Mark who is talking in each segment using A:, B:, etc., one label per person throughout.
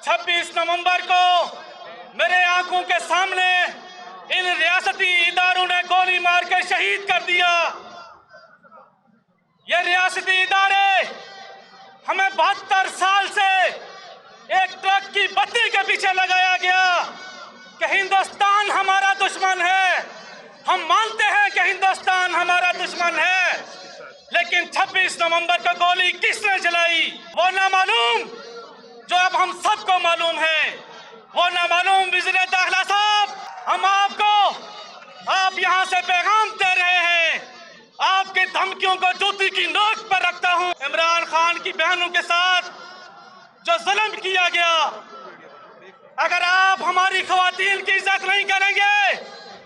A: 26 नवंबर को मेरे आंखों के सामने इन रियासती इदारों ने गोली मार कर शहीद कर दिया। ये रियासती इदारे हमें 72 साल से एक ट्रक की बत्ती के पीछे लगाया गया कि हिंदुस्तान हमारा दुश्मन है। हम मानते हैं कि हिंदुस्तान हमारा दुश्मन है, लेकिन 26 नवंबर को गोली किसने चलाई वो ना मालूम, जो अब हम सबको मालूम है। वो ना मालूम वज़ीर दाखिला साहब, हम आप यहां से पैगाम दे रहे हैं, आपकी धमकियों को जूती की नोक पर रखता हूं। इमरान खान की बहनों के साथ जो जुल्म किया गया, अगर आप हमारी खवातीन की इज्जत नहीं करेंगे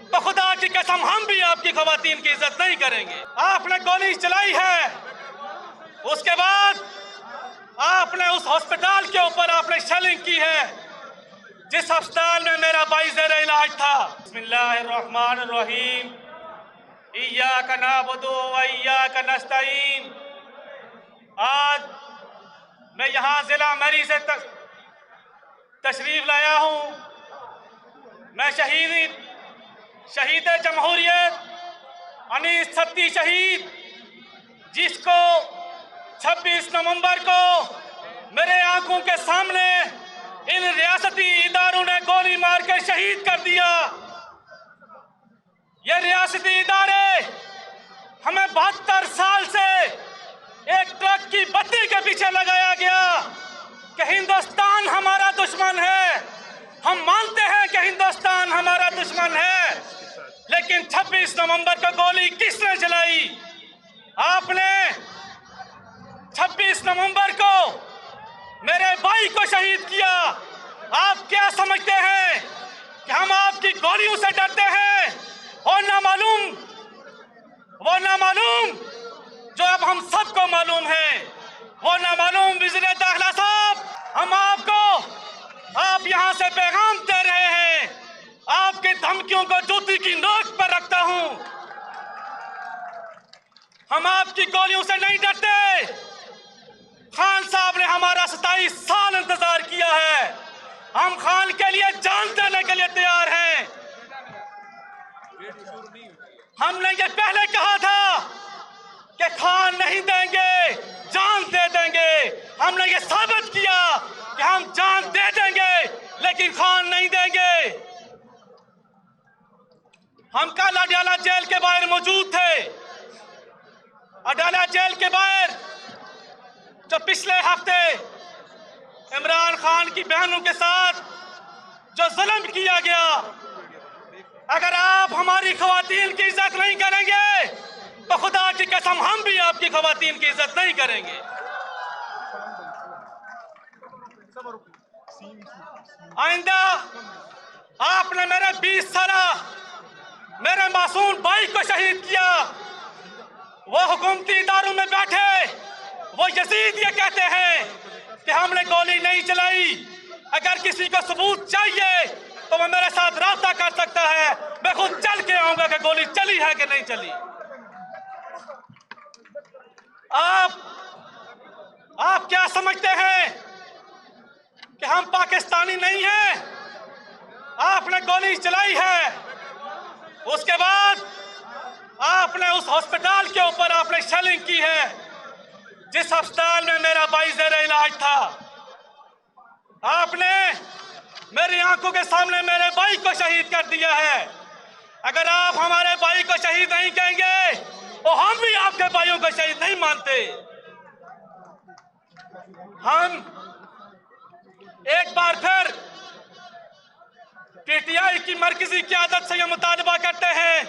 A: तो खुदा की कसम हम भी आपकी खवातीन की इज्जत नहीं करेंगे। आपने गोली चलाई है, उसके बाद आपने उस हॉस्पिटल के ऊपर आपने शेलिंग की है जिस अस्पताल में मेरा भाई ज़ेरे इलाज था। बिस्मिल्लाहिर्रहमानिर्रहीम, इय्याका नअबुदु व इय्याका नस्तईन। आज मैं यहाँ जिला मरी से तशरीफ लाया हूँ। मैं शहीद जमहूरियत अनीस सत्ती शहीद, जिसको 26 नवंबर को मेरे आंखों के सामने इन रियासती इदारों ने गोली मार कर शहीद कर दिया। ये रियासती इदारे हमें 72 साल से एक ट्रक की बत्ती के पीछे लगाया गया कि हिंदुस्तान हमारा दुश्मन है। हम मानते हैं कि हिंदुस्तान हमारा दुश्मन है, लेकिन 26 नवंबर को गोली किसने चलाई? आपने 26 नवंबर को मेरे भाई को शहीद किया। आप क्या समझते हैं कि हम आपकी गोलियों से डरते हैं? वो ना मालूम जो अब हम सबको मालूम है। वो ना मालूम वज़ीर दाखिला साहब, हम आप यहां से पैगाम दे रहे हैं, आपकी धमकियों को जूती की नोक पर रखता हूं। हम आपकी गोलियों से नहीं डरते। खान साहब ने हमारा 27 साल इंतजार किया है। हम खान के लिए जान देने के लिए तैयार हैं। हमने ये पहले कहा था कि खान नहीं देंगे, जान दे देंगे। हमने ये साबित किया कि हम जान दे देंगे, लेकिन खान नहीं देंगे। हम कल अडाला जेल के बाहर मौजूद थे। अडाला जेल के बाहर जो पिछले हफ्ते इमरान खान की बहनों के साथ जो जुल्म किया गया, अगर आप हमारी खवातीन की इज्जत नहीं करेंगे तो खुदा की कसम हम भी आपकी खवातीन की इज्जत नहीं करेंगे। आइंदा आपने मेरे 20 साल मेरे मासूम भाई को शहीद किया। वो हुकूमती इदारों में बैठे वो यजीद ये कहते हैं कि हमने गोली नहीं चलाई। अगर किसी को सबूत चाहिए तो वो मेरे साथ राब्ता कर सकता है। मैं खुद चल के आऊंगा कि गोली चली है कि नहीं चली। आप क्या समझते हैं कि हम पाकिस्तानी नहीं हैं? आपने गोली चलाई है, उसके बाद आपने उस हॉस्पिटल के ऊपर आपने शेलिंग की है जिस अस्पताल में मेरा भाई ज़ेरे इलाज था। आपने मेरी आंखों के सामने मेरे भाई को शहीद कर दिया है। अगर आप हमारे भाई को शहीद नहीं कहेंगे तो हम भी आपके भाइयों को शहीद नहीं मानते। हम एक बार फिर पीटीआई की मरकजी क़यादत से यह मुतालबा करते हैं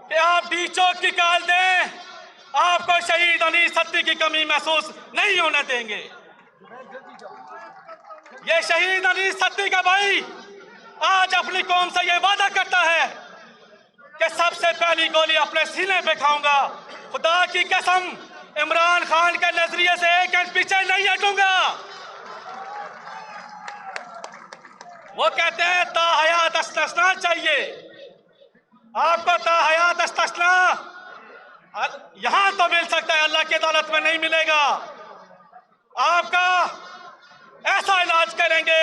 A: कि आप डी चौक की कॉल दें। आपको शहीद अनीस सत्ती की कमी महसूस नहीं होने देंगे। ये शहीद अनीस सत्ती का भाई आज अपनी कौम से ये वादा करता है कि सबसे पहली गोली अपने सीने पे खाऊंगा। खुदा की कसम, इमरान खान के नजरिए से एक इंच पीछे नहीं हटूंगा। वो कहते हैं ताहयात इस्तिस्ना चाहिए। आपको ताहयात इस्तिस्ना यहां तो मिल सकता है, अल्लाह की अदालत में नहीं मिलेगा। आपका ऐसा इलाज करेंगे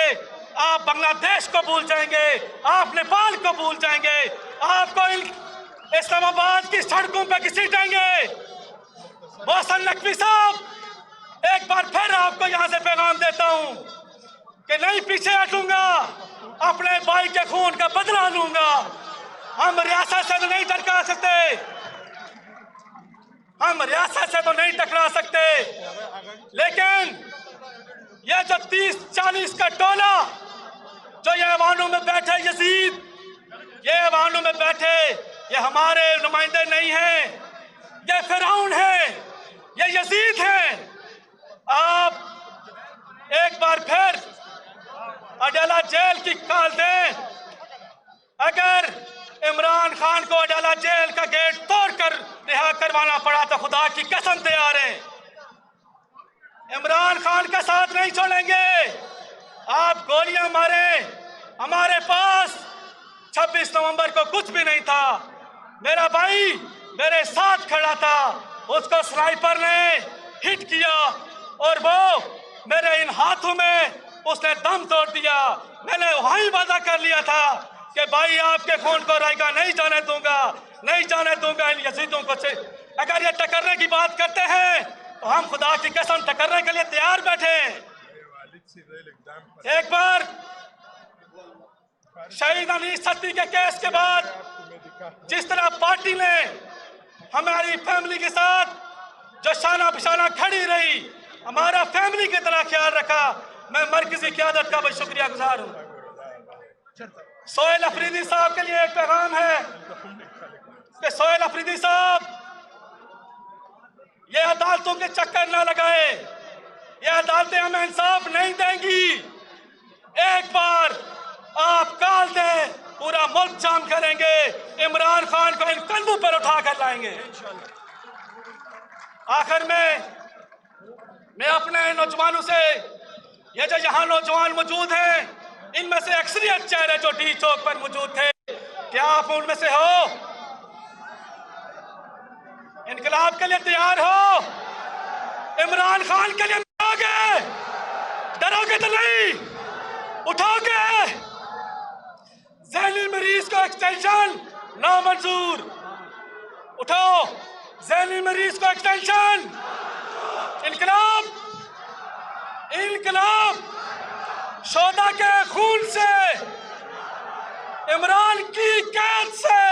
A: आप बांग्लादेश को भूल जाएंगे, आप नेपाल को भूल जाएंगे, आपको इस्लामाबाद की सड़कों पर घसीटेंगे। मोहसिन नकवी साहब, एक बार फिर आपको यहां से पैगाम देता हूं कि नहीं पीछे हटूंगा, अपने भाई के खून का बदला लूंगा। हम रियासत से तो नहीं टकरा सकते, हम रियासत से तो नहीं टकरा सकते, लेकिन ये जो 30-40 का टोला जो ये ऐवानों में बैठे यजीद, ये ऐवानों में बैठे, ये हमारे नुमाइंदे नहीं हैं, ये फिरौन हैं, ये यजीद हैं। आप एक बार फिर अडाला जेल की कॉल दें। अगर इमरान खान को अडाला जेल का गेट तोड़कर रिहा करवाना पड़ा तो खुदा की कसम तैयार है, इमरान खान का साथ नहीं छोड़ेंगे। आप गोलियां मारे, हमारे पास 26 नवंबर को कुछ भी नहीं था, मेरा भाई मेरे साथ खड़ा था, उसको स्नाइपर ने हिट किया और वो मेरे इन हाथों में उसने दम तोड़ दिया। मैंने वहीं वादा कर लिया था कि भाई आपके खून को रायगा नहीं जाने दूंगा, नहीं जाने दूंगा इन यजीदों को। अगर ये टकरने की बात करते हैं तो हम खुदा की कसम टकरने के लिए तैयार बैठे। एक बार शहीद अनीस सत्ती के केस के बाद जिस तरह पार्टी ने हमारी फैमिली के साथ जो शाना बिशाना खड़ी रही, हमारा फैमिली की तरह ख्याल रखा, मैं मरकजी क़यादत का बहुत शुक्रिया गुजार हूँ। सोहेल अफरीदी साहब के लिए एक पैगाम है कि सोहेल अफरीदी साहब, ये अदालतों के चक्कर ना लगाए, ये अदालतें हमें इंसाफ नहीं देंगी। एक बार आप कॉल दें, पूरा मुल्क जाम करेंगे, इमरान खान को इन कंधों पर उठा कर लाएंगे। आखिर में मैं अपने नौजवानों से, ये जो यहाँ नौजवान मौजूद हैं, इनमें से अक्सरियत चेहरे जो डी चौक पर मौजूद थे, क्या आप उनमें से हो? इनकलाब के लिए तैयार हो? इमरान खान के लिए मरोगे? डरोगे तो नहीं, उठोगे? ज़हनी मरीज को एक्सटेंशन नामंजूर, उठो, ज़हनी मरीज को एक्सटेंशन। इनकलाब, इनकलाब, शोधा के खून से, इमरान की कैद से